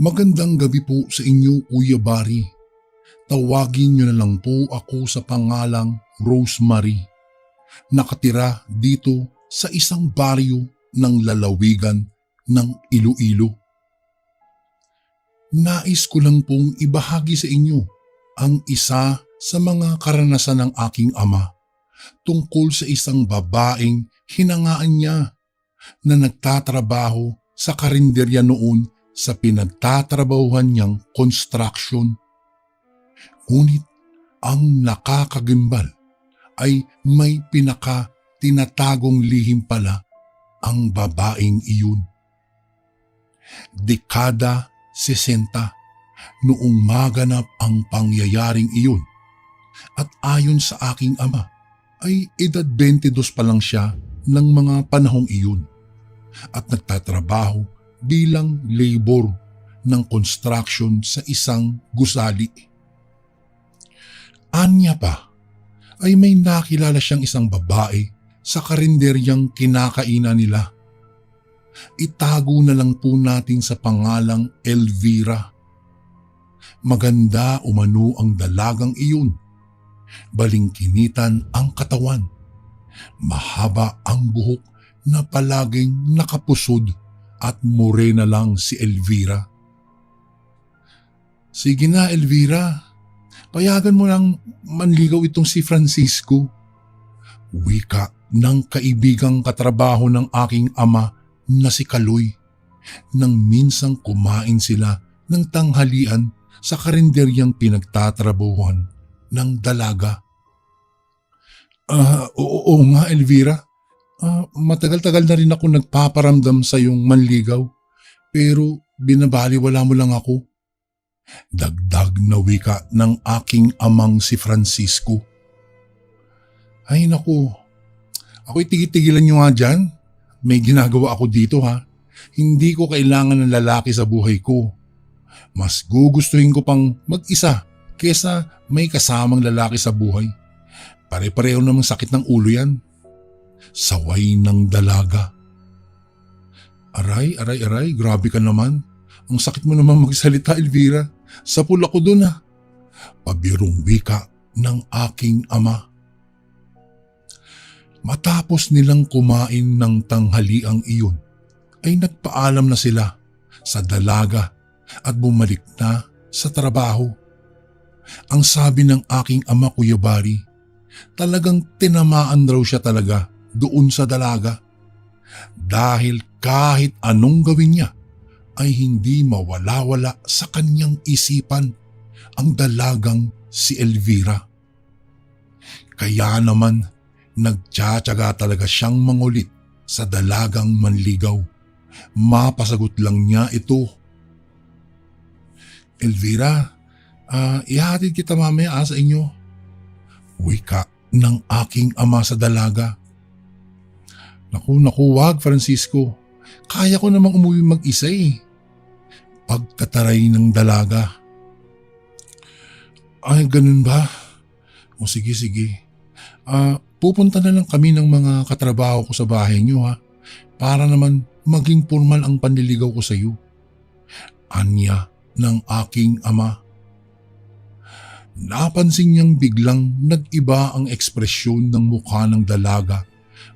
Magandang gabi po sa inyo, Kuya Barry. Tawagin niyo na lang po ako sa pangalang Rosemary. Nakatira dito sa isang baryo ng lalawigan ng Iloilo. Nais ko lang pong ibahagi sa inyo ang isa sa mga karanasan ng aking ama tungkol sa isang babaeng hinangaan niya na nagtatrabaho sa karinderya noon sa pinagtatrabahuhan niyang construction. Ngunit ang nakakagimbal ay may tinatagong lihim pala ang babaeng iyon. Dekada 60 noong maganap ang pangyayaring iyon at ayon sa aking ama ay edad 22 pa lang siya ng mga panahong iyon at nagtatrabaho bilang labor ng construction sa isang gusali. Anya pa ay may nakilala siyang isang babae sa karinderyang kinakainan nila. Itago na lang po natin sa pangalang Elvira. Maganda umano ang dalagang iyon. Balingkinitan ang katawan. Mahaba ang buhok na palaging nakapusod at morena lang si Elvira. Sige na, Elvira. Payagan mo lang manligaw itong si Francisco. Wika ng kaibigang katrabaho ng aking ama na si Kaloy nang minsang kumain sila ng tanghalian sa karinderyang pinagtatrabahuhan ng dalaga. Oo nga, Elvira. Matagal-tagal na rin ako nagpaparamdam sa iyong manligaw pero binabaliwala mo lang ako. Dagdag na wika ng aking amang si Francisco. Ay naku, ako'y tigil-tigilan nyo nga dyan. May ginagawa ako dito ha. Hindi ko kailangan ng lalaki sa buhay ko. Mas gugustuhin ko pang mag-isa kesa may kasamang lalaki sa buhay. Pare-pareho namang sakit ng ulo yan. Saway ng dalaga. Aray, grabe ka naman. Ang sakit mo naman magsalita, Elvira. Sapul ako dun ha. Pabirong wika ng aking ama. Matapos nilang kumain ng tanghaliang iyon, ay nagpaalam na sila sa dalaga at bumalik na sa trabaho. Ang sabi ng aking ama, Kuya Barry, talagang tinamaan raw siya talaga doon sa dalaga. Dahil kahit anong gawin niya, ay hindi mawala-wala sa kanyang isipan ang dalagang si Elvira. Kaya naman, nagtsatsaga talaga siyang mangulit sa dalagang manligaw. Mapasagot lang niya ito. Elvira, ihatid kita mamaya sa inyo. Wika ng aking ama sa dalaga. Naku, wag Francisco. Kaya ko namang umuwi mag-isa eh. Pagkataray ng dalaga. Ay, ganun ba? O sige. Pupunta na lang kami ng mga katrabaho ko sa bahay niyo ha. Para naman maging formal ang panliligaw ko sa iyo. Anya ng aking ama. Napansin niyang biglang nag-iba ang ekspresyon ng mukha ng dalaga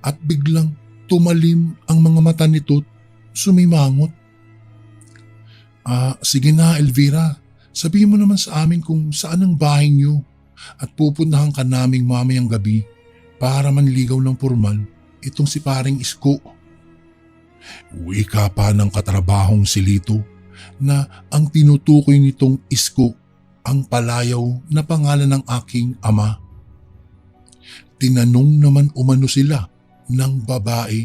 at biglang tumalim ang mga mata nito at sumimangot. Sige na, Elvira. Sabihin mo naman sa amin kung saan ang bahay niyo at pupuntahan ka naming mamayang gabi para manligaw ng formal itong si paring Isko. Wika pa ng katrabahong si Lito na ang tinutukoy nitong Isko ang palayaw na pangalan ng aking ama. Tinanong naman umano sila ng babae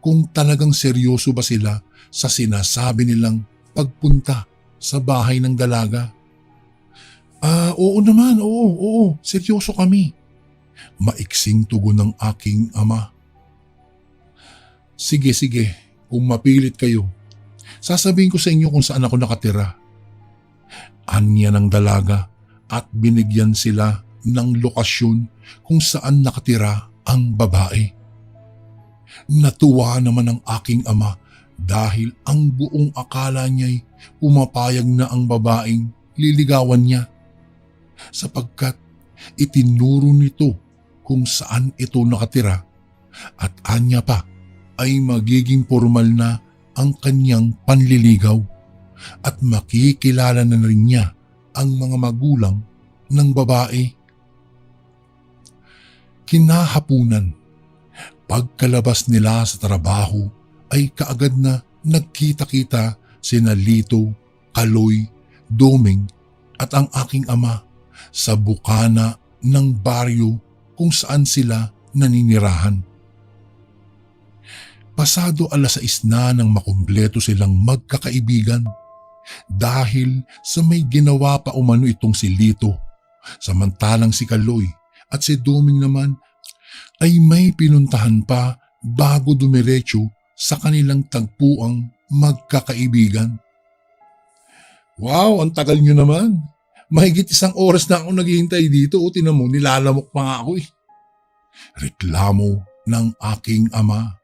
kung talagang seryoso ba sila sa sinasabi nilang pagpunta sa bahay ng dalaga. Oo naman, oo, seryoso kami. Maiksing tugon ng aking ama. Sige, kung mapilit kayo, sasabihin ko sa inyo kung saan ako nakatira. Anya ng dalaga at binigyan sila ng lokasyon kung saan nakatira ang babae. Natuwa naman ang aking ama dahil ang buong akala niya'y pumapayag na ang babaeng liligawan niya sapagkat itinuro nito kung saan ito nakatira at anya pa ay magiging formal na ang kanyang panliligaw at makikilala na rin niya ang mga magulang ng babae. Kinahapunan, pagkalabas nila sa trabaho ay kaagad na nagkita-kita sina Lito, Kaloy, Doming at ang aking ama sa bukana ng baryo kung saan sila naninirahan. Pasado 6:00 na nang makumpleto silang magkakaibigan dahil sa may ginawa pa umano itong si Lito, samantalang si Kaloy at si Doming naman ay may pinuntahan pa bago dumiretso sa kanilang tagpuang magkakaibigan. Wow, ang tagal nyo naman. Mahigit 1 oras na ako naghihintay dito. O tinan mo, nilalamok pa nga ako eh. Reklamo ng aking ama.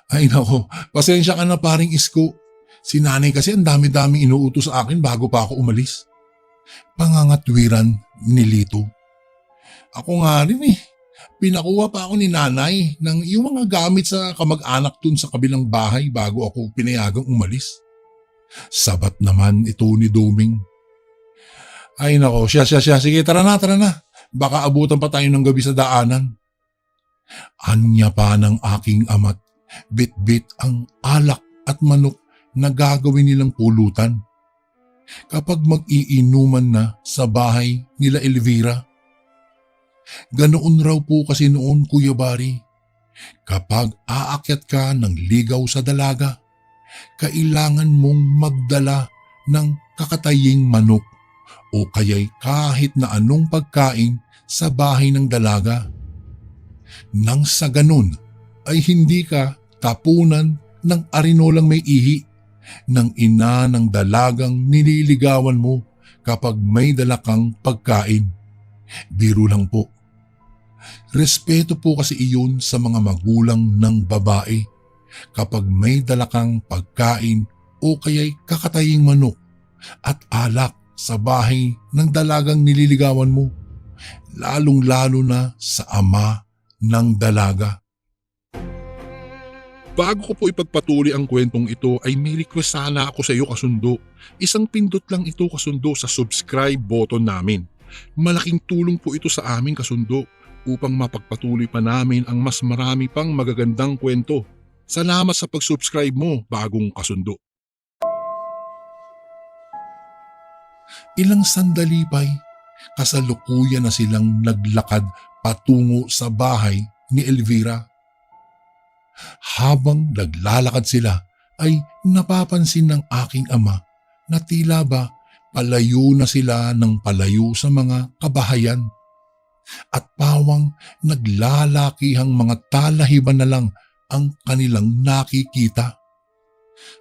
Ay nako, pasensya ka na paring Isko. Si nanay kasi ang dami-daming inuutos sa akin bago pa ako umalis. Pangangatwiran ni Lito. Ako nga rin eh. Pinakuha pa ako ni nanay ng yung mga gamit sa kamag-anak dun sa kabilang bahay bago ako pinayagang umalis. Sabat naman ito ni Doming. Ay nako, siya. Sige, tara na. Baka abutan pa tayo ng gabi sa daanan. Anya pa ng aking ama't bit-bit ang alak at manok na gagawin nilang pulutan kapag mag-iinuman na sa bahay nila Elvira. Ganoon raw po kasi noon, Kuya Bari. Kapag aakyat ka ng ligaw sa dalaga, kailangan mong magdala ng kakataying manok o kaya'y kahit na anong pagkain sa bahay ng dalaga. Nang sa ganun ay hindi ka tapunan ng arinolang may ihi ng ina ng dalagang nililigawan mo kapag may dala kang pagkain. Biro lang po. Respeto po kasi iyon sa mga magulang ng babae kapag may dala kang pagkain o kaya'y kakataying manok at alak sa bahay ng dalagang nililigawan mo, lalong-lalo na sa ama ng dalaga. Bago ko po ipagpatuloy ang kwentong ito ay may request sana ako sa iyo kasundo. Isang pindot lang ito kasundo sa subscribe button namin. Malaking tulong po ito sa amin kasundo upang mapagpatuloy pa namin ang mas marami pang magagandang kwento. Salamat sa pag-subscribe mo, bagong kasundo. Ilang sandali pa'y kasalukuyan na silang naglakad patungo sa bahay ni Elvira. Habang naglalakad sila ay napapansin ng aking ama na tila ba palayo na sila ng palayo sa mga kabahayan at pawang naglalakihang mga talahiban na lang ang kanilang nakikita.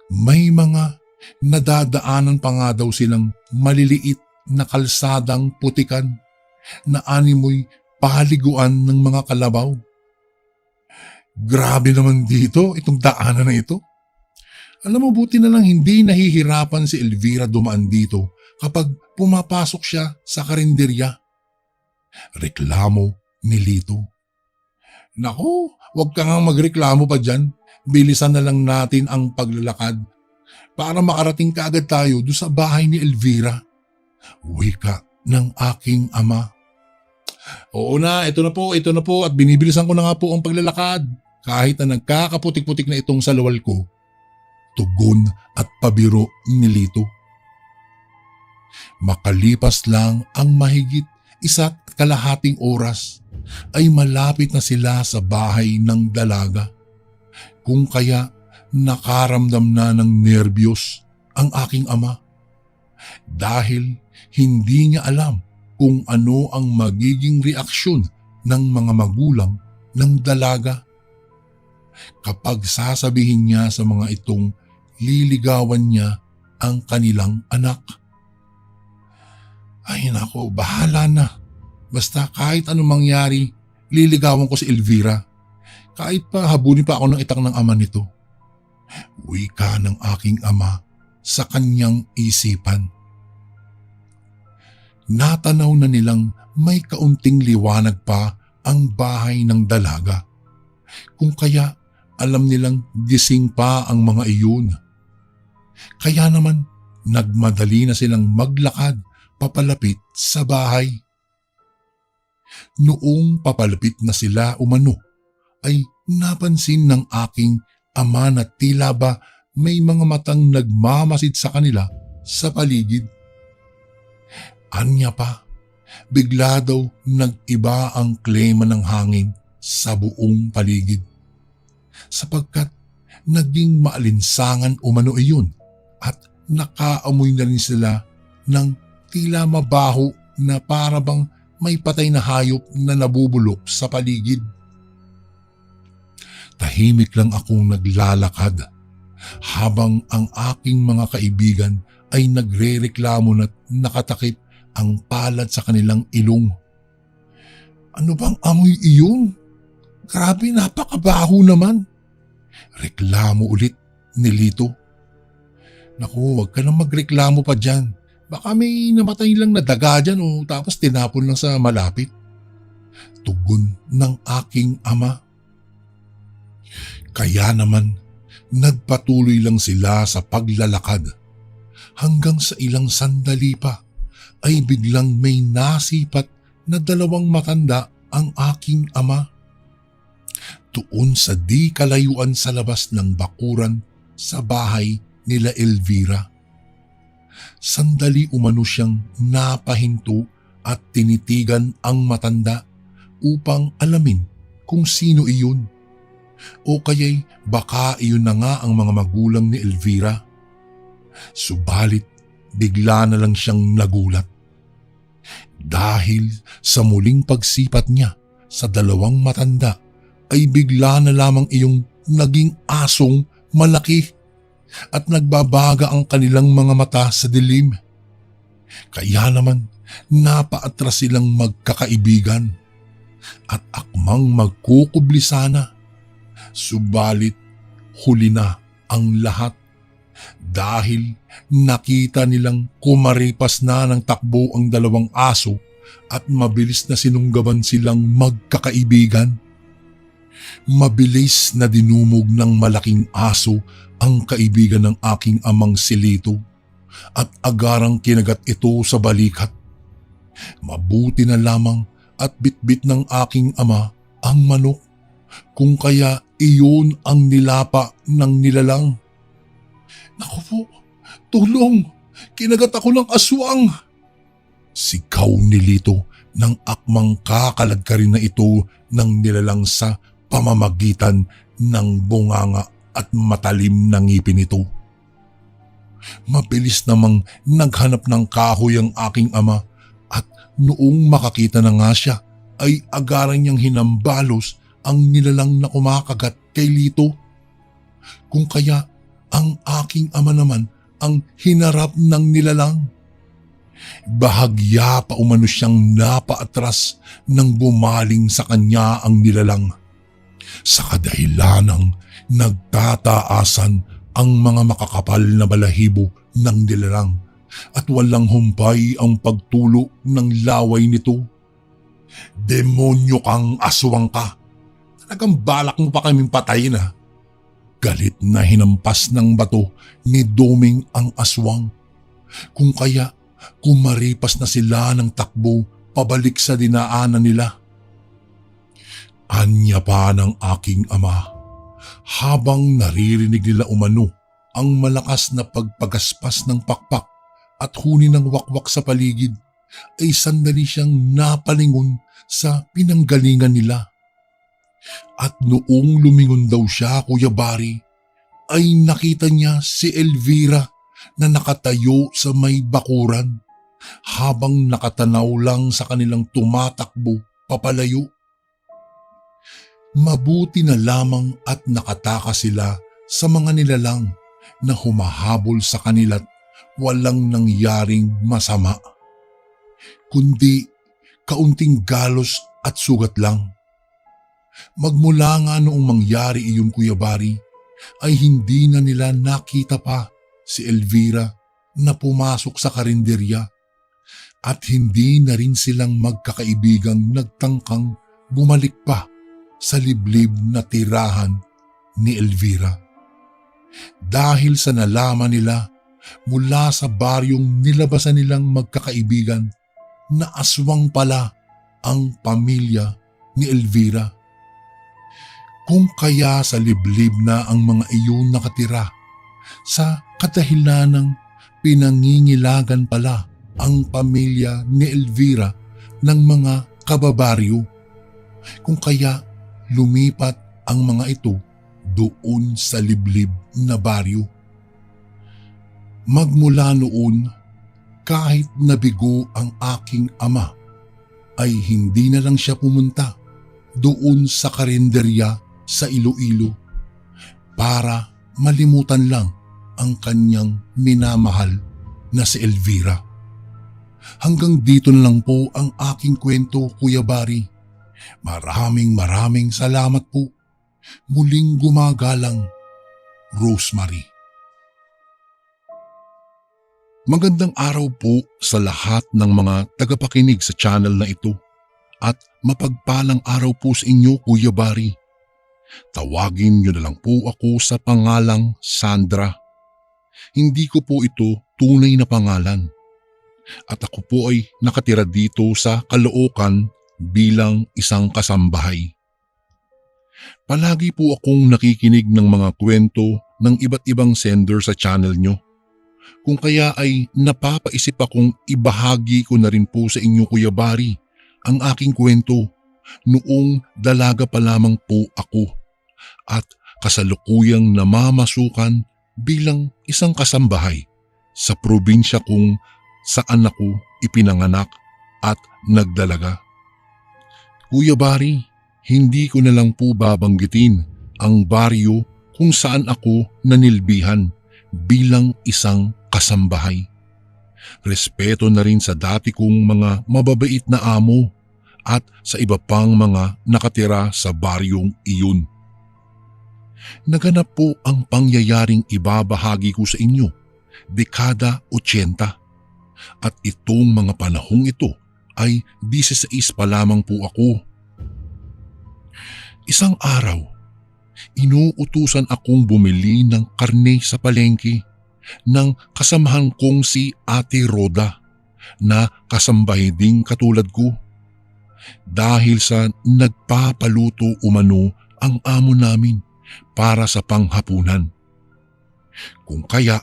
May mga nadadaanan pa nga daw silang maliliit na kalsadang putikan na animoy paliguan ng mga kalabaw. Grabe naman dito, itong daanan na ito. Alam mo, buti na lang hindi nahihirapan si Elvira dumaan dito kapag pumapasok siya sa karinderya. Reklamo ni Lito. Naku, huwag ka nga magreklamo pa dyan. Bilisan na lang natin ang paglalakad para makarating kaagad tayo doon sa bahay ni Elvira. Wika ng aking ama. Oo na, ito na po at binibilisan ko na nga po ang paglalakad. Kahit na nagkakaputik-putik na itong salawal ko. Tugon at pabiro ni Lito. Makalipas lang ang mahigit 1.5 oras ay malapit na sila sa bahay ng dalaga. Kung kaya nakaramdam na ng nerbiyos ang aking ama dahil hindi niya alam kung ano ang magiging reaksyon ng mga magulang ng dalaga kapag sasabihin niya sa mga itong liligawan niya ang kanilang anak. Ay nako, bahala na. Basta kahit anong mangyari, liligawan ko si Elvira. Kahit pa habunin pa ako ng itak ng ama nito. Wika ng aking ama sa kanyang isipan. Natanaw na nilang may kaunting liwanag pa ang bahay ng dalaga. Kung kaya alam nilang gising pa ang mga iyon. Kaya naman nagmadali na silang maglakad papalapit sa bahay. Noong papalapit na sila umano ay napansin ng aking ama na tila ba may mga matang nagmamasid sa kanila sa paligid. Anya pa, bigla daw nag-iba ang klema ng hangin sa buong paligid. Sapagkat naging maalinsangan umano iyon at nakaamoy na rin sila ng tila mabaho na para bang may patay na hayop na nabubulok sa paligid. Tahimik lang akong naglalakad habang ang aking mga kaibigan ay nagrereklamo na't nakatakip ang palad sa kanilang ilong. Ano bang amoy iyon? Grabe, napakabaho naman. Reklamo ulit ni Lito. Naku, wag ka nang magreklamo pa dyan. Baka may namatay lang na daga dyan o tapos tinapon lang sa malapit. Tugon ng aking ama. Kaya naman, nagpatuloy lang sila sa paglalakad. Hanggang sa ilang sandali pa ay biglang may nasipat na dalawang matanda ang aking ama. Tuon sa di kalayuan sa labas ng bakuran sa bahay nila Elvira. Sandali umano siyang napahinto at tinitigan ang matanda upang alamin kung sino iyon. O kaya'y baka iyon na nga ang mga magulang ni Elvira. Subalit bigla na lang siyang nagulat. Dahil sa muling pagsipat niya sa dalawang matanda ay bigla na lamang iyong naging asong malaki at nagbabaga ang kanilang mga mata sa dilim. Kaya naman napaatras silang magkakaibigan at akmang magkukubli sana. Subalit huli na ang lahat dahil nakita nilang kumaripas na ng takbo ang dalawang aso at mabilis na sinunggaban silang magkakaibigan. Mabilis na dinumog ng malaking aso ang kaibigan ng aking amang si Lito at agarang kinagat ito sa balikat. Mabuti na lamang at bitbit ng aking ama ang manok, kung kaya iyon ang nilapa ng nilalang. Naku po, tulong! Kinagat ako ng aswang! Sigaw ni Lito nang akmang kakalagkarin na ito ng nilalang sa pamamagitan ng bunganga at matalim na ngipin nito. Mabilis namang naghanap ng kahoy ang aking ama at noong makakita na nga siya ay agaran niyang hinambalos ang nilalang na kumakagat kay Lito. Kung kaya ang aking ama naman ang hinarap ng nilalang. Bahagya pa umano siyang napaatras nang bumaling sa kanya ang nilalang. Sa kadahilanang nagtataasan ang mga makakapal na balahibo ng nilalang at walang humpay ang pagtulo ng laway nito. Demonyo kang aswang ka! Talagang balak mo pa kaming patayin ha? Galit na hinampas ng bato ni Doming ang aswang. Kung kaya kumaripas na sila ng takbo pabalik sa dinaanan nila. Anya pa ng aking ama habang naririnig nila umano ang malakas na pagpagaspas ng pakpak at huni ng wakwak sa paligid ay sandali siyang napalingon sa pinanggalingan nila. At noong lumingon daw siya, Kuya Bari, ay nakita niya si Elvira na nakatayo sa may bakuran habang nakatanaw lang sa kanilang tumatakbo papalayo. Mabuti na lamang at nakataka sila sa mga nilalang na humahabol sa kanila't walang nangyaring masama, kundi kaunting galos at sugat lang. Magmula nga noong mangyari iyon, Kuya Bari, ay hindi na nila nakita pa si Elvira na pumasok sa karinderya at hindi na rin silang magkakaibigang nagtangkang bumalik pa sa liblib na tirahan ni Elvira. Dahil sa nalaman nila mula sa baryong nilabasan nilang magkakaibigan na aswang pala ang pamilya ni Elvira. Kung kaya sa liblib na ang mga iyon nakatira, sa kadahilanang pinangingilagan pala ang pamilya ni Elvira ng mga kababaryo. Kung kaya lumipat ang mga ito doon sa liblib na baryo. Magmula noon, kahit nabigo ang aking ama, ay hindi na lang siya pumunta doon sa karinderya sa Iloilo para malimutan lang ang kanyang minamahal na si Elvira. Hanggang dito na lang po ang aking kwento, Kuya Bari. Maraming salamat po. Muling gumagalang, Rosemary. Magandang araw po sa lahat ng mga tagapakinig sa channel na ito at mapagpalang araw po sa inyo, Kuya Bari. Tawagin niyo na lang po ako sa pangalang Sandra. Hindi ko po ito tunay na pangalan. At ako po ay nakatira dito sa Caloocan bilang isang kasambahay. Palagi po akong nakikinig ng mga kwento ng iba't ibang sender sa channel nyo. Kung kaya ay napapaisip akong ibahagi ko na rin po sa inyo, Kuya Bari, ang aking kwento noong dalaga pa lamang po ako at kasalukuyang namamasukan bilang isang kasambahay sa probinsya kung saan ako ipinanganak at nagdalaga. Kuya Bari, hindi ko na lang po babanggitin ang baryo kung saan ako nanilbihan bilang isang kasambahay. Respeto na rin sa dati kong mga mababait na amo at sa iba pang mga nakatira sa baryong iyon. Naganap po ang pangyayaring ibabahagi ko sa inyo, dekada 80. At itong mga panahong ito ay 16 pa lamang po ako. Isang araw, inuutusan akong bumili ng karne sa palengke ng kasamahan kong si Ate Roda na kasambahay ding katulad ko. Dahil sa nagpapaluto umano ang amo namin para sa panghapunan. Kung kaya,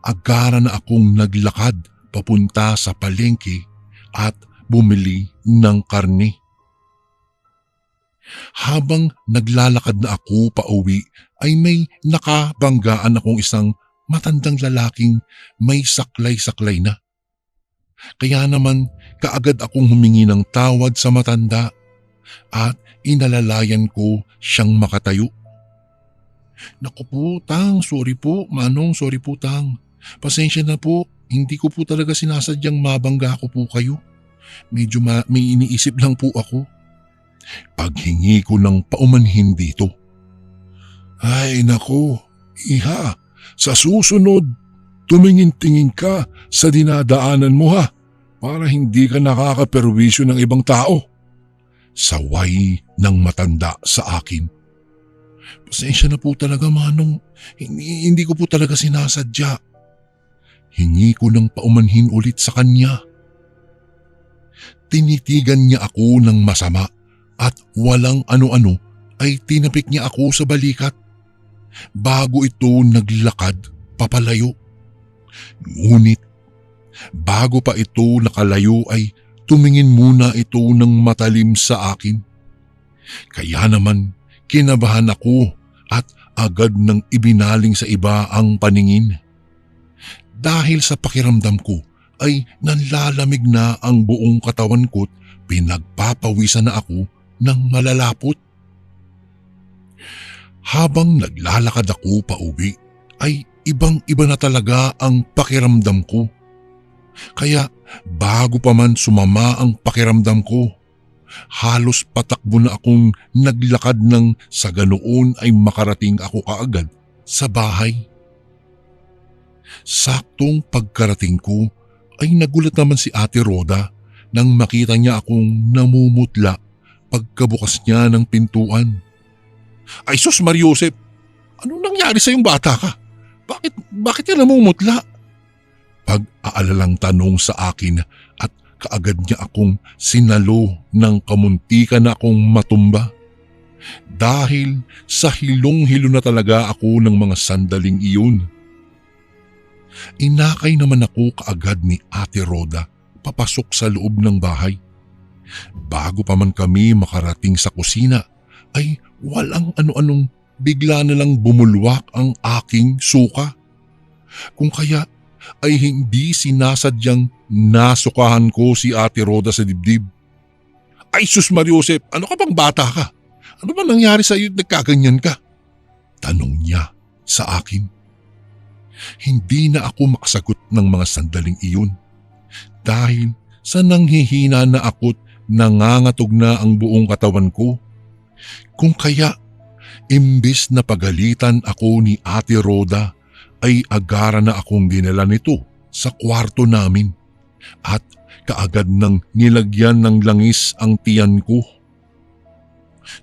agara na akong naglakad papunta sa palengke at bumili ng karne. Habang naglalakad na ako pauwi ay may nakabanggaan akong isang matandang lalaking may saklay-saklay na. Kaya naman kaagad akong humingi ng tawad sa matanda at inalalayan ko siyang makatayo. Naku po, Tang, sorry po, Manong, sorry po, Tang. Pasensya na po, hindi ko po talaga sinasadyang mabangga ko po kayo. Medyo may iniisip lang po ako. Paghingi ko ng paumanhin dito. Ay naku, iha, sa susunod, tumingin-tingin ka sa dinadaanan mo ha, para hindi ka nakakaperwisyo ng ibang tao. Saway ng matanda sa akin. Pasensya na po talaga, Manong, hindi ko po talaga sinasadya. Hingi ko ng paumanhin ulit sa kanya. Tinitigan niya ako ng masama at walang ano-ano ay tinapik niya ako sa balikat bago ito naglakad papalayo. Ngunit bago pa ito nakalayo ay tumingin muna ito ng matalim sa akin. Kaya naman kinabahan ako at agad nang ibinaling sa iba ang paningin. Dahil sa pakiramdam ko ay nanlalamig na ang buong katawan ko't pinagpapawisan na ako ng malalapot. Habang naglalakad ako pauwi ay ibang-iba na talaga ang pakiramdam ko. Kaya bago pa man sumama ang pakiramdam ko, halos patakbo na akong naglakad ng sa ganoon ay makarating ako kaagad sa bahay. Saktong pagkarating ko ay nagulat naman si Ate Rhoda nang makita niya akong namumutla pagkabukas niya ng pintuan. Ay sus Mariosep, anong nangyari sa yung bata ka? Bakit ka namumutla? Pag-aalalang tanong sa akin at kaagad niya akong sinalo ng kamuntikan na akong matumba. Dahil sa hilong-hilo na talaga ako ng mga sandaling iyon. Inakay naman ako kaagad ni Ate Rhoda papasok sa loob ng bahay. Bago pa man kami makarating sa kusina ay walang ano-anong bigla na lang bumulwak ang aking suka. Kung kaya ay hindi sinasadyang nasukahan ko si Ate Rhoda sa dibdib. Ay sus Mariosep, ano ka bang bata ka? Ano ba nangyari sa iyo nagkaganyan ka? Tanong niya sa akin. Hindi na ako makasagot ng mga sandaling iyon dahil sa nanghihina na ako't nangangatog na ang buong katawan ko. Kung kaya, imbis na pagalitan ako ni Ate Rhoda ay agara na akong dinala nito sa kwarto namin at kaagad nang nilagyan ng langis ang tiyan ko.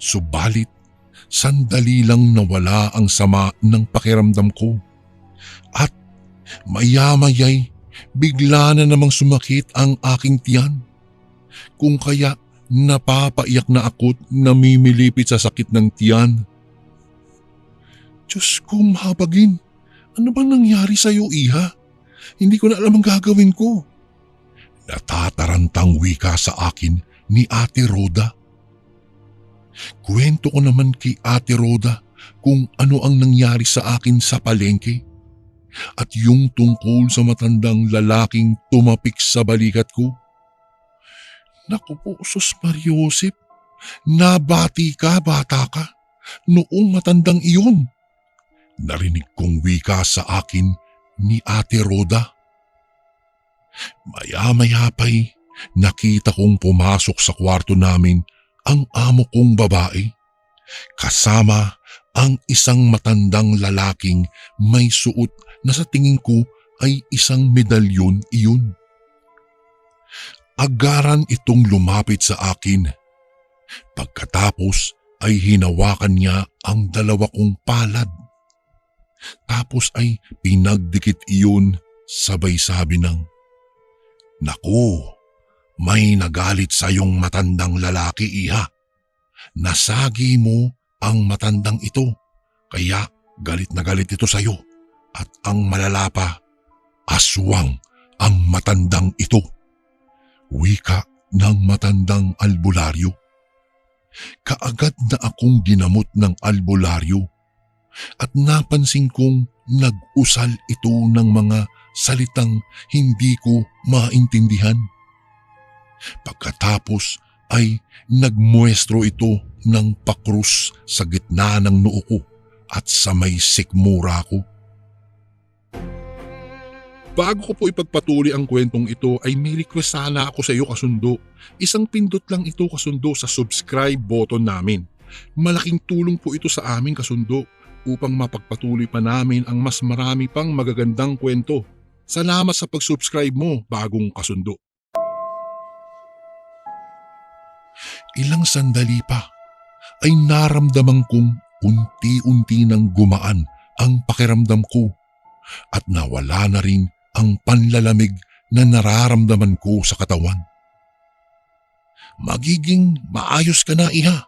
Subalit, sandali lang nawala ang sama ng pakiramdam ko at maya-maya'y bigla na namang sumakit ang aking tiyan. Kung kaya napapaiyak na ako't namimilipit sa sakit ng tiyan. Diyos ko mahabagin, ano bang nangyari sa iyo iha? Hindi ko na alam ang gagawin ko. Natatarantang wika sa akin ni Ate Rhoda. Kwento ko naman kay Ate Rhoda kung ano ang nangyari sa akin sa palengke at yung tungkol sa matandang lalaking tumapik sa balikat ko. Naku po, Sus Mariosep, nabati ka, bata ka, noong matandang iyon. Narinig kong wika sa akin ni Ate Rhoda. Maya-maya pa'y nakita kong pumasok sa kwarto namin ang amo kong babae, kasama ang isang matandang lalaking may suot na sa tingin ko ay isang medalyon iyon. Agaran itong lumapit sa akin. Pagkatapos ay hinawakan niya ang dalawa kong palad. Tapos ay pinagdikit iyon sabay sabi ng, "Naku, may nagalit sa iyong matandang lalaki iha. Nasagi mo ang matandang ito, kaya galit na galit ito sa iyo. At ang malala pa, aswang ang matandang ito." Wika ng matandang albularyo. Kaagad na akong ginamot ng albularyo at napansin kong nag-usal ito ng mga salitang hindi ko maintindihan. Pagkatapos ay nagmuestro ito ng pakrus sa gitna ng noo ko at sa may sikmura ko. Bago ko po ipagpatuloy ang kwentong ito ay may request sana ako sa iyo kasundo. Isang pindot lang ito kasundo sa subscribe button namin. Malaking tulong po ito sa amin kasundo upang mapagpatuloy pa namin ang mas marami pang magagandang kwento. Salamat sa pag-subscribe mo, bagong kasundo. Ilang sandali pa ay naramdaman kong unti-unti nang gumaan ang pakiramdam ko at nawala na rin ang panlalamig na nararamdaman ko sa katawan. Magiging maayos ka na iha.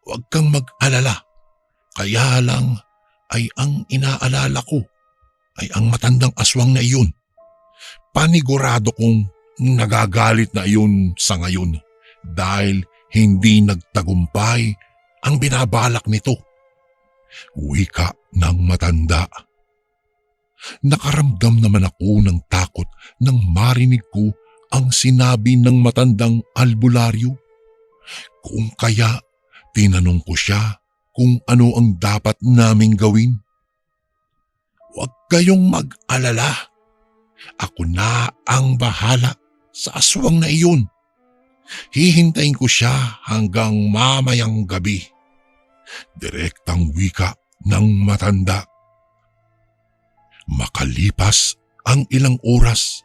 Huwag kang mag-alala. Kaya lang ay ang inaalala ko ay ang matandang aswang na iyon. Panigurado kong nagagalit na iyon sa ngayon dahil hindi nagtagumpay ang binabalak nito. Wika ng matanda. Nakaramdam naman ako ng takot nang marinig ko ang sinabi ng matandang albularyo. Kung kaya, tinanong ko siya kung ano ang dapat naming gawin. Huwag kayong mag-alala. Ako na ang bahala sa aswang na iyon. Hihintayin ko siya hanggang mamayang gabi. Direktang wika ng matanda. Makalipas ang ilang oras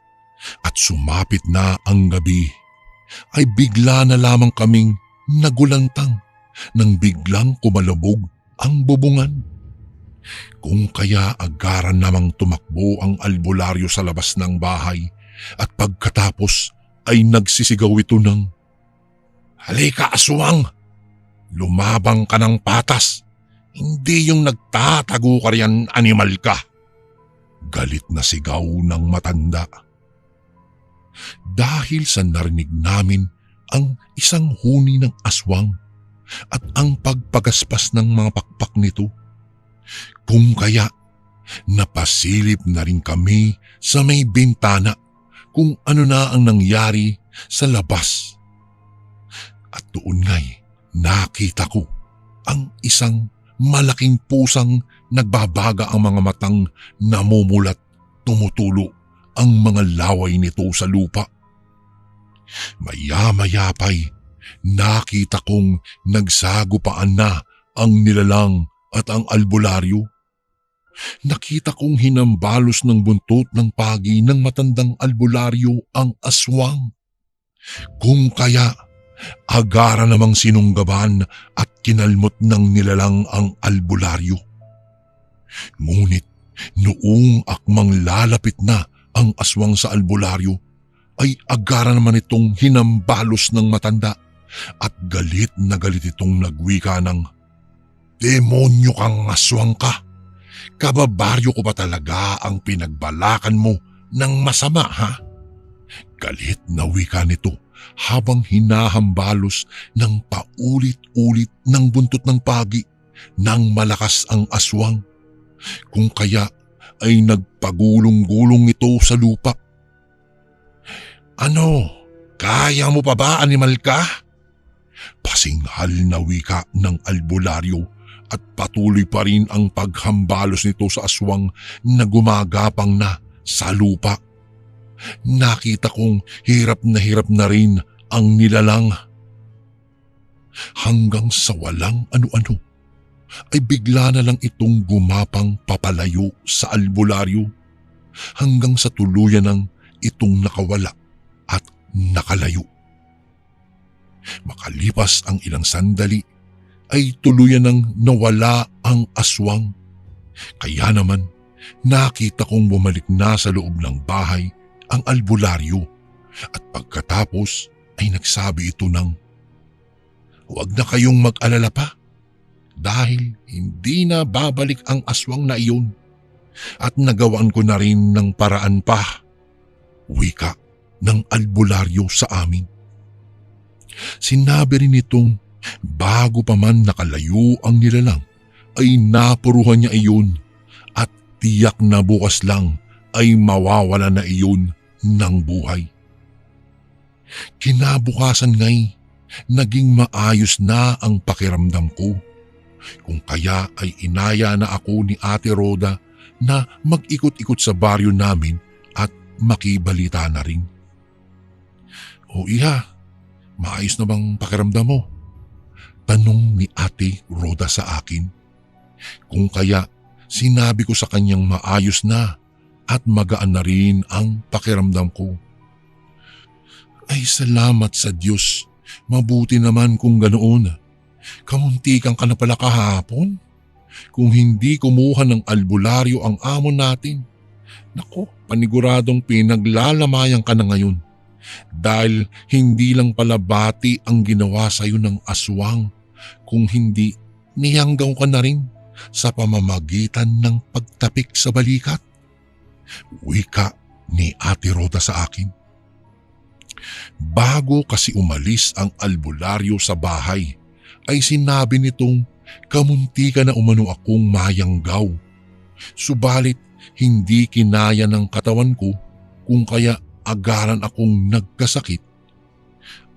at sumapit na ang gabi, ay bigla na lamang kaming nagulantang nang biglang kumalabog ang bubungan. Kung kaya agaran namang tumakbo ang albularyo sa labas ng bahay at pagkatapos ay nagsisigaw ito ng, "Halika aswang! Lumabang ka ng patas! Hindi yung nagtatago ka riyan, animal ka!" Galit na sigaw ng matanda. Dahil sa narinig namin ang isang huni ng aswang at ang pagpagaspas ng mga pakpak nito, kung kaya napasilip na rin kami sa may bintana kung ano na ang nangyari sa labas. At doon nga'y nakita ko ang isang malaking pusang nagbabaga ang mga matang namumulat, tumutulo ang mga laway nito sa lupa. Maya-maya pa'y nakita kong nagsagupaan na ang nilalang at ang albularyo. Nakita kong hinambalos ng buntot ng pagi ng matandang albularyo ang aswang. Kung kaya, agara namang sinunggaban at kinalmot ng nilalang ang albularyo. Ngunit noong akmang lalapit na ang aswang sa albularyo, ay agara naman itong hinambalos ng matanda at galit na galit itong nagwika ng, "Demonyo kang aswang ka! Kababaryo ko ba talaga ang pinagbalakan mo ng masama, ha?" Galit na wika nito habang hinahambalos ng paulit-ulit ng buntot ng pagi nang malakas ang aswang. Kung kaya ay nagpagulong-gulong ito sa lupa. "Ano, kaya mo pa ba, animal ka?" Pasinghal na wika ng albularyo at patuloy pa rin ang paghambalos nito sa aswang na gumagapang na sa lupa. Nakita kong hirap na rin ang nilalang. Hanggang sa walang ano-ano ay bigla na lang itong gumapang papalayo sa albularyo hanggang sa tuluyan ng itong nakawala at nakalayo. Makalipas ang ilang sandali ay tuluyan ng nawala ang aswang. Kaya naman nakita kong bumalik na sa loob ng bahay ang albularyo at pagkatapos ay nagsabi ito ng, "Huwag na kayong mag-alala pa dahil hindi na babalik ang aswang na iyon at nagawaan ko na rin ng paraan pa." Wika ng albularyo sa amin. Sinabi rin itong bago pa man nakalayo ang nilalang ay napuruhan niya iyon at tiyak na bukas lang ay mawawala na iyon ng buhay. Kinabukasan nga'y naging maayos na ang pakiramdam ko. Kung kaya ay inaya na ako ni Ate Rhoda na mag-ikot-ikot sa baryo namin at makibalita na rin. "O iha, maayos na bang pakiramdam mo?" Tanong ni Ate Rhoda sa akin. Kung kaya sinabi ko sa kanyang maayos na at magaan na rin ang pakiramdam ko. "Ay salamat sa Diyos, mabuti naman kung ganoon. Kamuntikan ka na pala kahapon. Kung hindi kumuha ng albularyo ang amo natin, naku, paniguradong pinaglalamayang ka na ngayon. Dahil hindi lang pala bati ang ginawa sa iyo ng aswang, kung hindi niyanggaw ka na rin sa pamamagitan ng pagtapik sa balikat." Wika ni Ate Rhoda sa akin. Bago kasi umalis ang albularyo sa bahay, ay sinabi nitong kamunti ka na umano akong mayanggaw. Subalit hindi kinaya ng katawan ko kung kaya agaran akong nagkasakit.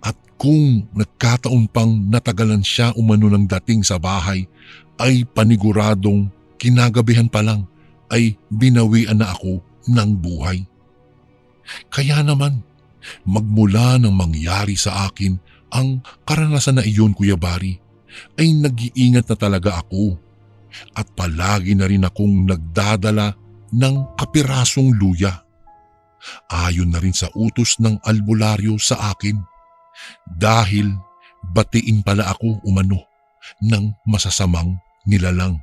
At kung nagkataon pang natagalan siya umano ng dating sa bahay, ay paniguradong kinagabihan pa lang ay binawian na ako ng buhay. Kaya naman, magmula nang mangyari sa akin ang karanasan na iyon, Kuya Bari, ay nag-iingat na talaga ako at palagi na rin akong nagdadala ng kapirasong luya. Ayon na rin sa utos ng albularyo sa akin dahil batiin pala ako umano ng masasamang nilalang.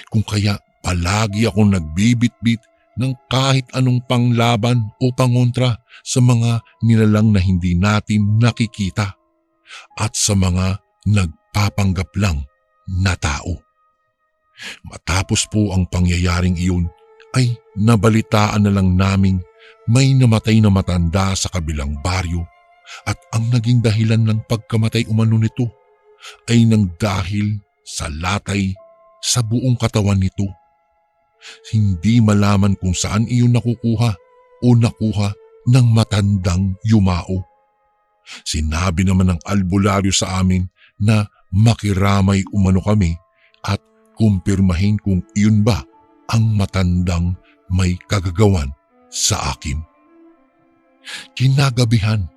Kung kaya palagi akong nagbibitbit ng kahit anong panglaban o pangontra sa mga nilalang na hindi natin nakikita at sa mga nagpapanggap lang na tao. Matapos po ang pangyayaring iyon ay nabalitaan na lang naming may namatay na matanda sa kabilang baryo at ang naging dahilan ng pagkamatay umano nito ay nang dahil sa latay sa buong katawan nito. Hindi malaman kung saan iyon nakukuha o nakuha ng matandang yumao. Sinabi naman ng albularyo sa amin na makiramay umano kami at kumpirmahin kung iyon ba ang matandang may kagagawan sa akin. Kinagabihan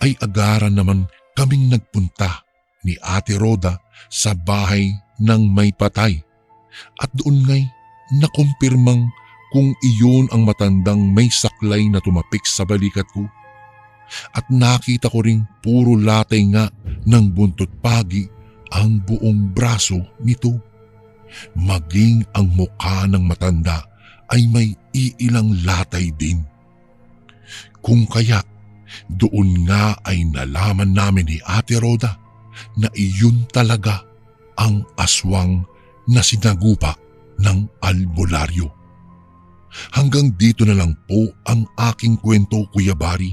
ay agaran naman kaming nagpunta ni Ate Rhoda sa bahay ng may patay at doon ngay nakumpirmang kung iyon ang matandang may saklay na tumapik sa balikat ko. At nakita ko ring puro latay nga ng buntot pagi ang buong braso nito. Maging ang mukha ng matanda ay may iilang latay din. Kung kaya doon nga ay nalaman namin ni Ate Rhoda na iyon talaga ang aswang na sinagupa ng albularyo. Hanggang dito na lang po ang aking kwento, Kuya Bari.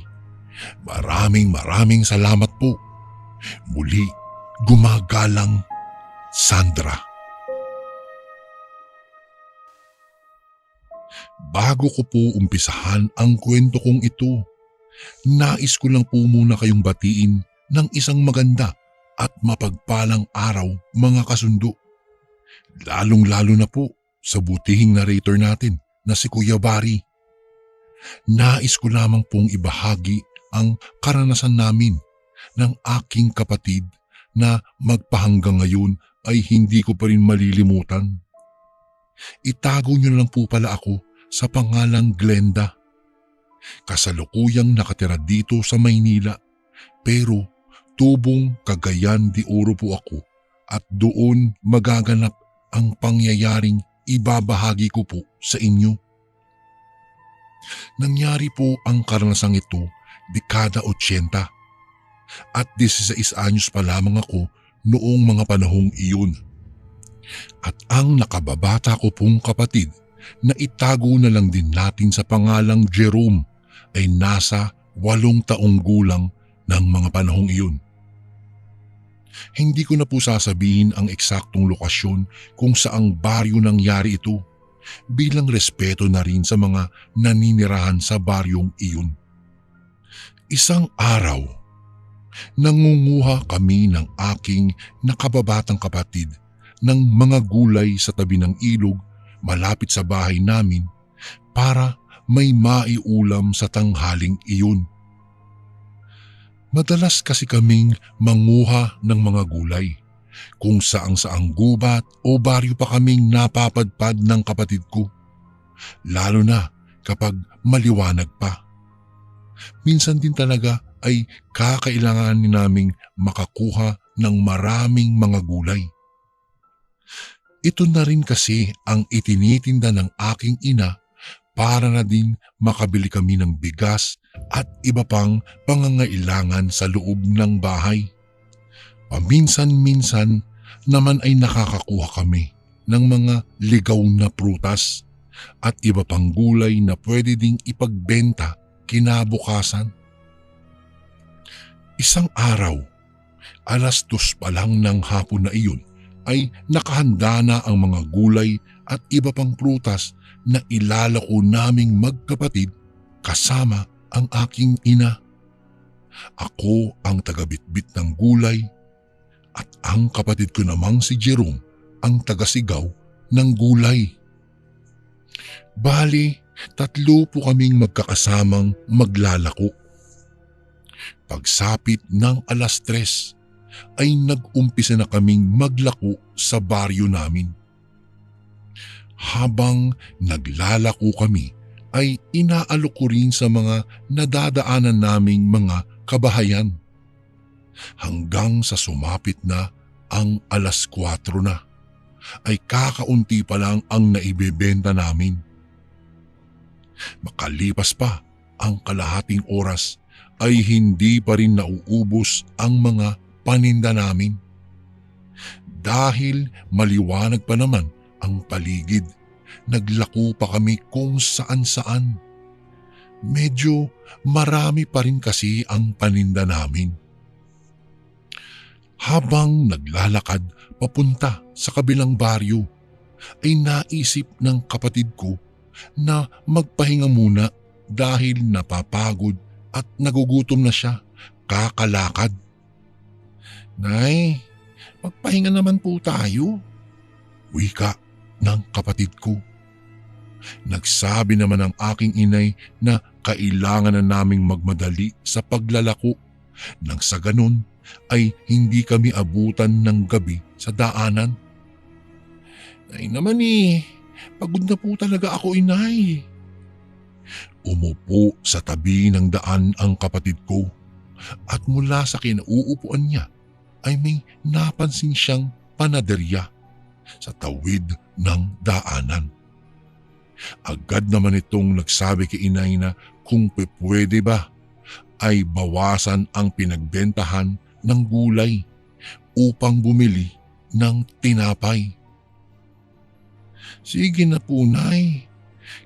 Maraming salamat po. Muli, gumagalang Sandra. Bago ko po umpisahan ang kwento kong ito, nais ko lang po muna kayong batiin ng isang maganda at mapagpalang araw, mga kasundo. Lalong-lalo na po sa butihing narrator natin na si Kuya Bari. Nais ko lamang pong ibahagi ang karanasan namin ng aking kapatid na magpahanggang ngayon ay hindi ko pa rin malilimutan. Itago niyo lang po pala ako sa pangalang Glenda. Kasalukuyang nakatira dito sa Maynila pero tubong Cagayan de Oro po ako at doon magaganap ang pangyayaring ibabahagi ko po sa inyo. Nangyari po ang karanasang ito dekada 80 at 16 anyos pa lamang ako noong mga panahong iyon. At ang nakababata ko pong kapatid na itago na lang din natin sa pangalang Jerome ay nasa 8 taong gulang ng mga panahong iyon. Hindi ko na po sasabihin ang eksaktong lokasyon kung saang baryo nangyari ito bilang respeto na rin sa mga naninirahan sa baryong iyon. Isang araw, nangunguha kami ng aking nakababatang kapatid ng mga gulay sa tabi ng ilog malapit sa bahay namin para may maiulam sa tanghaling iyon. Madalas kasi kaming manguha ng mga gulay kung saang gubat o baryo pa kaming napapadpad ng kapatid ko, lalo na kapag maliwanag pa. Minsan din talaga ay kakailanganin naming makakuha ng maraming mga gulay. Ito na rin kasi ang itinitinda ng aking ina para na din makabili kami ng bigas at iba pang pangangailangan sa loob ng bahay. Paminsan-minsan naman ay nakakakuha kami ng mga ligaw na prutas at iba pang gulay na pwede ding ipagbenta kinabukasan. Isang araw, 2:00 pa lang ng hapon na iyon ay nakahanda na ang mga gulay at iba pang prutas na ilalako naming magkapatid kasama ang aking ina. Ako ang tagabitbit ng gulay at ang kapatid ko namang si Jerome ang tagasigaw ng gulay. Bali, 3 po kaming magkakasamang maglalako. Pagsapit ng 3:00 ay nag-umpisa na kaming maglako sa baryo namin. Habang naglalako kami ay inaalok ko rin sa mga nadadaanan naming mga kabahayan. Hanggang sa sumapit na ang 4:00 na ay kakaunti pa lang ang naibebenta namin. Makalipas pa ang kalahating oras ay hindi pa rin nauubos ang mga paninda namin. Dahil maliwanag pa naman ang paligid, naglako pa kami kung saan-saan. Medyo marami pa rin kasi ang paninda namin. Habang naglalakad papunta sa kabilang baryo, ay naisip ng kapatid ko na magpahinga muna dahil napapagod at nagugutom na siya kakalakad. "Nay, magpahinga naman po tayo," wika ng kapatid ko. Nagsabi naman ang aking inay na kailangan na naming magmadali sa paglalako nang sa ganun ay hindi kami abutan ng gabi sa daanan. "Ay naman pagod na po talaga ako, inay." Umupo sa tabi ng daan ang kapatid ko at mula sa kinauupuan niya ay may napansin siyang panaderya sa tawid ng daanan. Agad naman itong nagsabi kay inay na kung pwede ba ay bawasan ang pinagbentahan ng gulay upang bumili ng tinapay. "Sige na po, nay.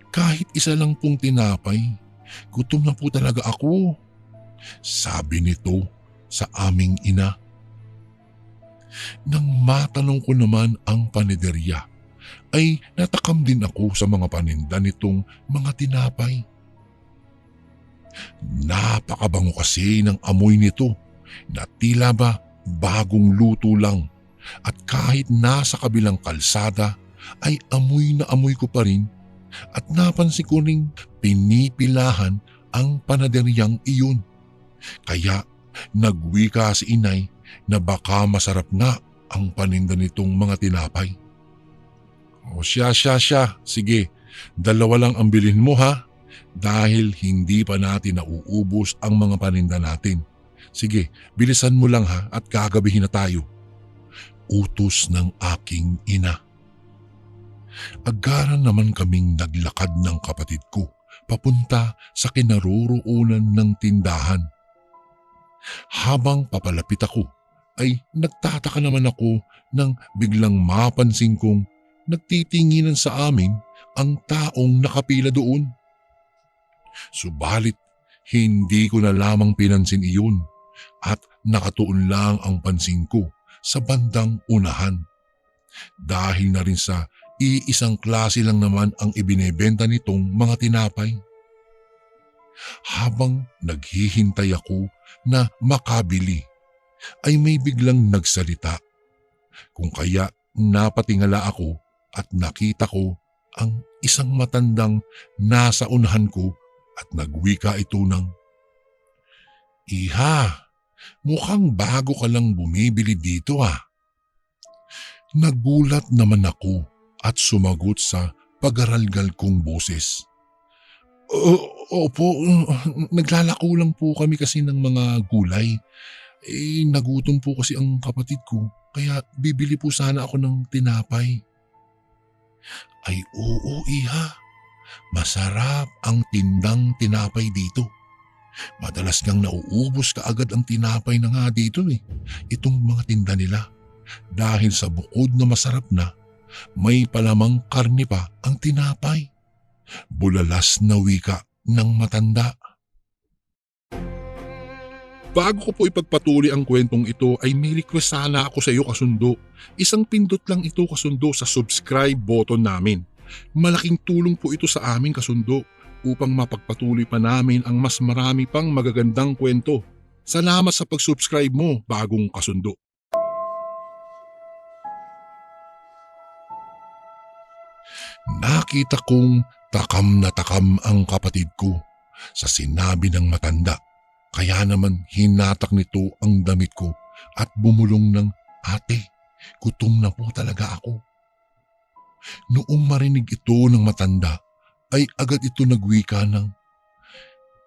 Kahit isa lang pong tinapay. Gutom na po talaga ako," sabi nito sa aming ina. Nang matanong ko naman ang panederya, ay natakam din ako sa mga paninda nitong mga tinapay. Napakabango kasi ng amoy nito na tila ba bagong luto lang, at kahit nasa kabilang kalsada ay amoy na amoy ko pa rin at napansin ko ring pinipilahan ang panaderyang iyon. Kaya nagwika si inay na baka masarap nga ang paninda nitong mga tinapay. "O siya. Sige, 2 lang ang bilhin mo ha, dahil hindi pa natin nauubos ang mga paninda natin. Sige, bilisan mo lang ha at gagabihin na tayo," utos ng aking ina. Agaran naman kaming naglakad ng kapatid ko papunta sa kinaroroonan ng tindahan. Habang papalapit ako ay nagtataka naman ako nang biglang mapansin kong nagtitinginan sa amin ang taong nakapila doon. Subalit hindi ko na lamang pinansin iyon at nakatuon lang ang pansin ko sa bandang unahan. Dahil na rin sa iisang klase lang naman ang ibinebenta nitong mga tinapay. Habang naghihintay ako na makabili, ay may biglang nagsalita. Kung kaya napatingala ako at nakita ko ang isang matandang nasa unahan ko at nagwika ito ng, "Iha, mukhang bago ka lang bumibili dito ah." Nagulat naman ako at sumagot sa pagaralgal kong boses. Opo, naglalako lang po kami kasi ng mga gulay. Nagutom po kasi ang kapatid ko, kaya bibili po sana ako ng tinapay." "Ay oo, iha. Masarap ang tindang tinapay dito. Madalas ngang nauubos kaagad ang tinapay na nga dito itong mga tinda nila. Dahil sa bukod na masarap na, may palamang karne pa ang tinapay." Bulalas na wika ng matanda. Bago ko po ipagpatuloy ang kwentong ito ay may request sana ako sa iyo, kasundo. Isang pindot lang ito, kasundo, sa subscribe button namin. Malaking tulong po ito sa amin, kasundo, upang mapagpatuloy pa namin ang mas marami pang magagandang kwento. Salamat sa pag-subscribe mo, bagong kasundo. Nakita kong takam na takam ang kapatid ko sa sinabi ng matanda. Kaya naman hinatak nito ang damit ko at bumulong ng, "Ate, gutom na po talaga ako." Noong marinig ito ng matanda, ay agad ito nagwika ng,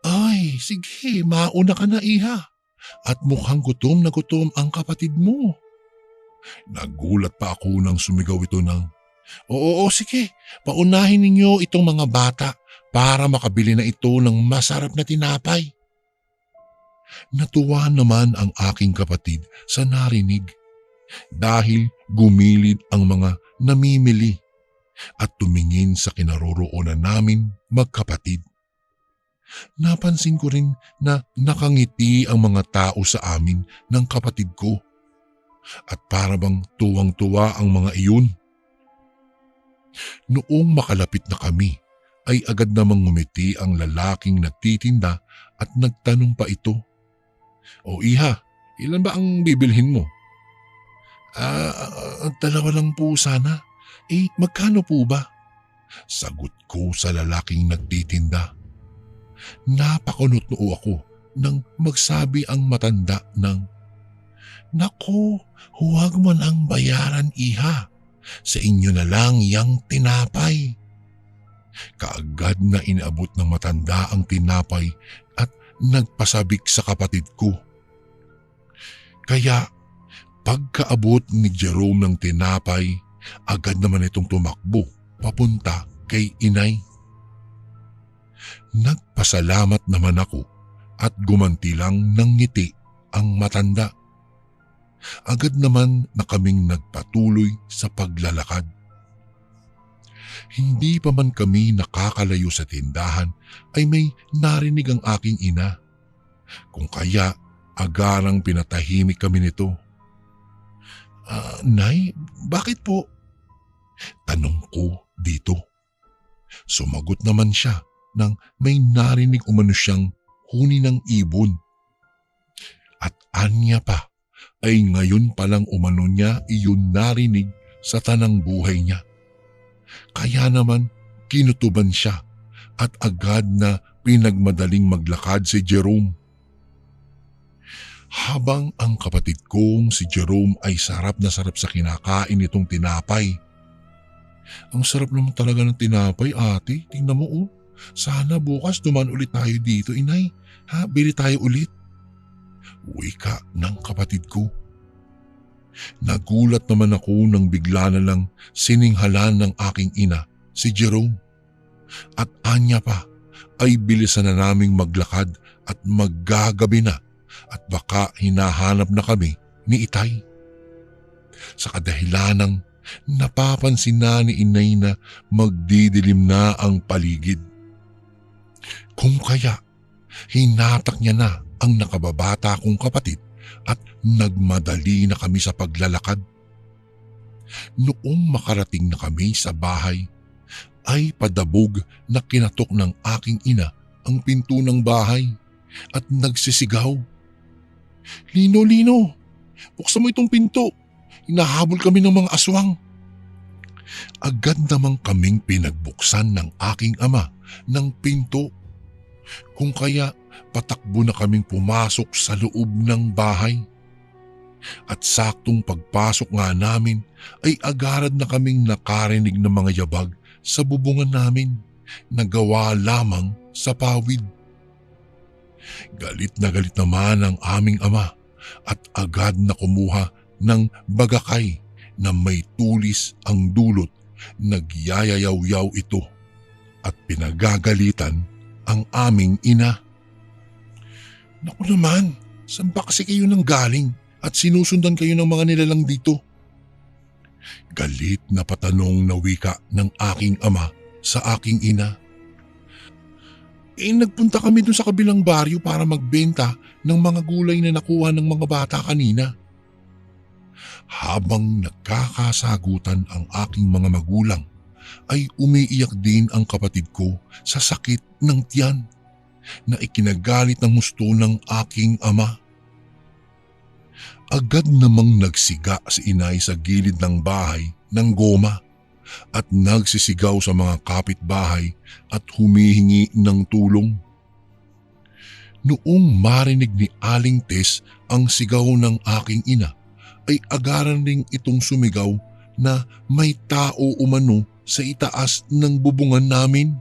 "Ay, sige, mauna ka na iha. At mukhang gutom na gutom ang kapatid mo." Nagulat pa ako nang sumigaw ito ng, "Oo, sige, paunahin ninyo itong mga bata para makabili na ito ng masarap na tinapay." Natuwa naman ang aking kapatid sa narinig dahil gumilid ang mga namimili at tumingin sa kinaroroonan namin magkapatid. Napansin ko rin na nakangiti ang mga tao sa amin ng kapatid ko at para bang tuwang-tuwa ang mga iyon. Noong makalapit na kami, ay agad namang ngumiti ang lalaking nagtitinda at nagtanong pa ito, "O iha, ilan ba ang bibilhin mo?" Dalawa lang po sana. Magkano po ba?" Sagot ko sa lalaking nagtitinda. Napakunot-noo ako nang magsabi ang matanda ng, "Naku, huwag mo nang bayaran iha. Sa inyo na lang yang tinapay." Kaagad na inaabot ng matanda ang tinapay at nagpasabik sa kapatid ko. Kaya pagkaabot ni Jerome ng tinapay, agad naman itong tumakbo papunta kay inay. Nagpasalamat naman ako at gumanti lang ng ngiti ang matanda. Agad naman na kaming nagpatuloy sa paglalakad. Hindi pa man kami nakakalayo sa tindahan ay may narinig ang aking ina. Kung kaya agarang pinatahimik kami nito. "Nay, bakit po?" tanong ko dito. Sumagot naman siya nang may narinig umano siyang huni ng ibon. At anya pa ay ngayon palang umano niya iyon narinig sa tanang buhay niya. Kaya naman kinutuban siya at agad na pinagmadaling maglakad si Jerome. Habang ang kapatid kong si Jerome ay sarap na sarap sa kinakain nitong tinapay. "Ang sarap naman talaga ng tinapay, ate. Tingnan mo oh. Sana bukas dumaan ulit tayo dito, inay. Bili tayo ulit." Wika ng kapatid ko. Nagulat naman ako nang bigla na lang sininghalan ng aking ina si Jerome. At anya pa ay bilisan na naming maglakad at maggagabi na at baka hinahanap na kami ni itay. Sa kadahilanang napapansin na ni inay na magdidilim na ang paligid. Kung kaya hinatak niya na ang nakababata kong kapatid at nagmadali na kami sa paglalakad. Noong makarating na kami sa bahay, ay padabog na kinatok ng aking ina ang pinto ng bahay at nagsisigaw, "Lino, Lino, buksan mo itong pinto. Hinahabol kami ng mga aswang." Agad namang kaming pinagbuksan ng aking ama ng pinto. Kung kaya patakbo na kaming pumasok sa loob ng bahay. At saktong pagpasok nga namin ay agarad na kaming nakarinig ng mga yabag sa bubungan namin na gawa lamang sa pawid. Galit naman ang aming ama at agad na kumuha ng bagakay na may tulis ang dulot. Nagyayayaw-yaw ito at pinagagalitan ang aming ina. "Naku naman, saan ba kasi kayo nang galing at sinusundan kayo ng mga nilalang dito?" Galit na patanong na wika ng aking ama sa aking ina. Nagpunta kami dun sa kabilang baryo para magbenta ng mga gulay na nakuha ng mga bata kanina." Habang nagkakasagutan ang aking mga magulang, ay umiiyak din ang kapatid ko sa sakit ng tiyan na ikinagalit ng husto ng aking ama. Agad namang nagsiga si inay sa gilid ng bahay ng goma at nagsisigaw sa mga kapitbahay at humihingi ng tulong. Noong marinig ni Aling Tess ang sigaw ng aking ina, ay agaran ring itong sumigaw na may tao umano sa itaas ng bubungan namin.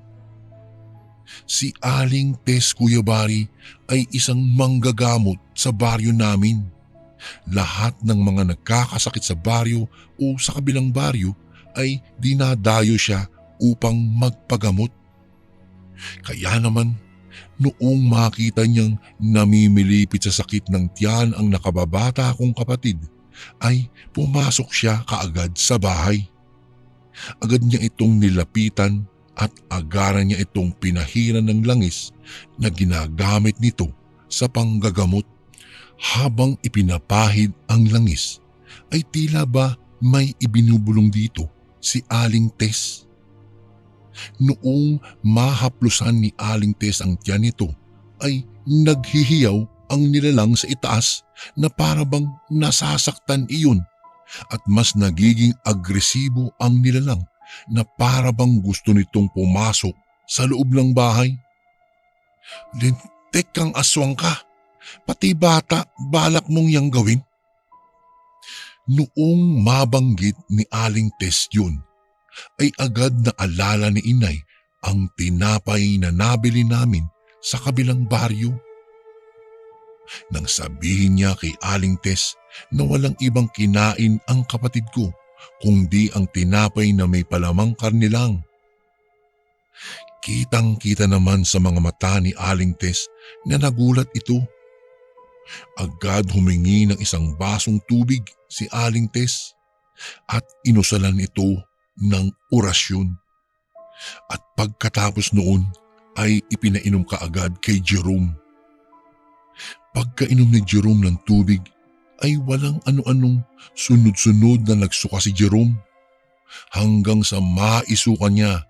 Si Aling Tess, Kuya Bari, ay isang manggagamot sa baryo namin. Lahat ng mga nagkakasakit sa baryo o sa kabilang baryo ay dinadayo siya upang magpagamot. Kaya naman, noong makita niyang namimilipit sa sakit ng tiyan ang nakababata kong kapatid, ay pumasok siya kaagad sa bahay. Agad niya itong nilapitan at agaran niya itong pinahiran ng langis na ginagamit nito sa panggagamot. Habang ipinapahid ang langis, ay tila ba may ibinubulong dito si Aling Tess. Noong mahaplusan ni Aling Tess ang tiyan nito, ay naghihiyaw ang nilalang sa itaas na parabang nasasaktan iyon at mas nagiging agresibo ang nilalang na parabang gusto nitong pumasok sa loob ng bahay. "Lintik kang aswang ka, pati bata balak mong yang gawin." Noong mabanggit ni Aling Tess yun, ay agad na alala ni Inay ang tinapay na nabili namin sa kabilang baryo. Nang sabihin niya kay Aling Tess na walang ibang kinain ang kapatid ko kundi ang tinapay na may palamang karne lang. Kitang-kita naman sa mga mata ni Aling Tess na nagulat ito. Agad humingi ng isang basong tubig si Aling Tess at inusalan ito ng orasyon. At pagkatapos noon ay ipinainom kaagad kay Jerome. Pagkainom ni Jerome ng tubig ay walang ano-anong sunod-sunod na nagsuka si Jerome hanggang sa maisuka niya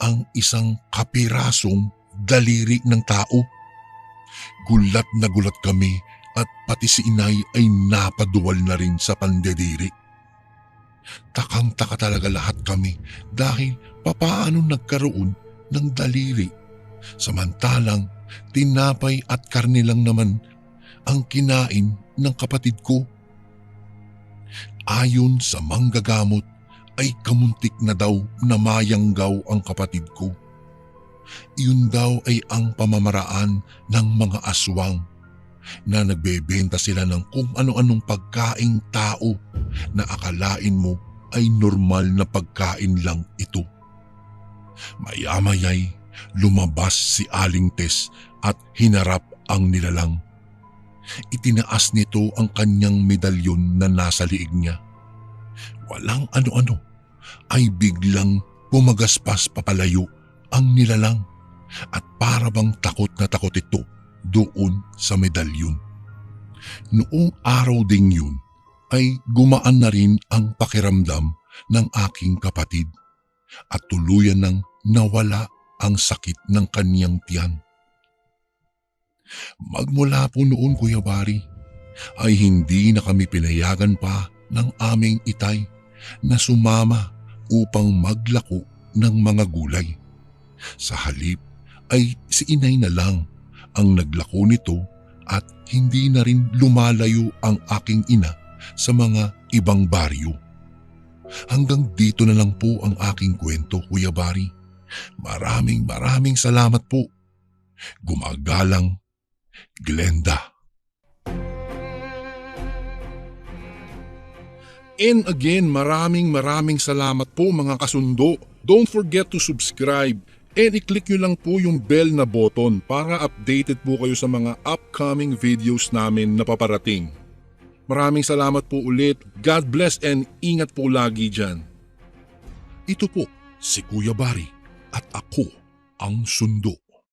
ang isang kapirasong daliri ng tao. Gulat na gulat kami at pati si Inay ay napaduwal na rin sa pandediri. Takang-taka talaga lahat kami dahil papaano nagkaroon ng daliri samantalang tinapay at karne lang naman ang kinain ng kapatid ko. Ayon sa manggagamot ay kamuntik na daw na mayanggaw ang kapatid ko. Iyon daw ay ang pamamaraan ng mga aswang na nagbebenta sila ng kung ano-anong pagkaing tao na akalain mo ay normal na pagkain lang ito. Maya-maya'y lumabas si Aling Tess at hinarap ang nilalang. Itinaas nito ang kanyang medalyon na nasa liig niya. Walang ano-ano ay biglang pumagaspas papalayo ang nilalang at parabang takot na takot ito doon sa medalyon. Noong araw ding yun ay gumaan na rin ang pakiramdam ng aking kapatid at tuluyan nang nawala ang sakit ng kanyang tiyan. Magmula po noon, Kuya Bari, ay hindi na kami pinayagan pa ng aming itay na sumama upang maglako ng mga gulay. Sa halip ay si Inay na lang ang naglako nito at hindi na rin lumalayo ang aking ina sa mga ibang baryo. Hanggang dito na lang po ang aking kwento, Kuya Bari. Maraming salamat po. Gumagalang, Glenda. And again, maraming salamat po mga kasundo. Don't forget to subscribe and i-click nyo lang po yung bell na button para updated po kayo sa mga upcoming videos namin na paparating. Maraming salamat po ulit. God bless and ingat po lagi dyan. Ito po si Kuya Bari at ako ang Sundo.